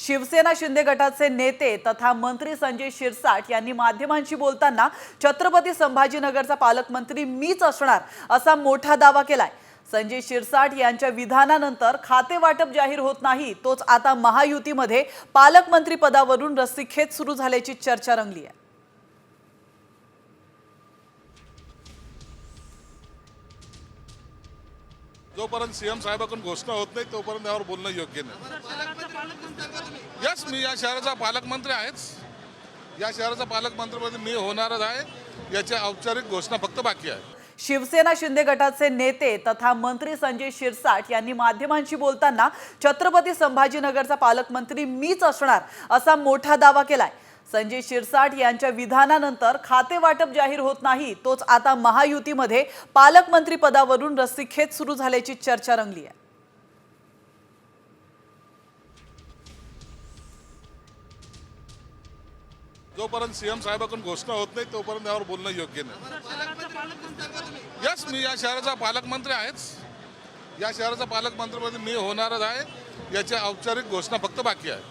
शिवसेना शिंदे गटाचे नेते तथा मंत्री संजय शिरसाट यांनी माध्यमांशी बोलताना छत्रपती संभाजीनगरचा पालकमंत्री मीच असणार असा मोठा दावा केलाय। संजय शिरसाट यांच्या विधानानंतर खाते वाटप जाहीर होत नाही, तोच आता महायुतीमध्ये पालकमंत्री पदावरून रस्सीखेच सुरू झाल्याची चर्चा रंगली आहे। जोपर्यंत सीएम साहेबांकडून घोषणा होत नाही तोपर्यंत यावर बोलणं योग्य नाही। यस, मी या शहराचा पालकमंत्री आहेच। या शहराचा पालकमंत्रीपदी मी होणारच आहे। याची औपचारिक घोषणा फक्त बाकी आहे। शिवसेना शिंदे गटाचे नेते तथा मंत्री संजय शिरसाट यांनी माध्यमांशी बोलताना छत्रपती संभाजीनगरचा पालकमंत्री मीच असणार असा मोठा दावा केलाय। संजय शिरसाट यांच्या विधानानंतर खाते वाटप जाहीर होत नाही, तोच आता महायुतीमध्ये पालकमंत्री पदावरून रस्सीखेच सुरू झाल्याची चर्चा रंगली आहे। जोपर्यंत सीएम साहेबांकडून घोषणा होत नाही तोपर्यंत यावर बोलणं योग्य नाही। यस, मी या शहराचा पालकमंत्री आहेच। या शहराचा पालकमंत्रीपदी मी होणारच आहे। याची औपचारिक घोषणा फक्त बाकी आहे।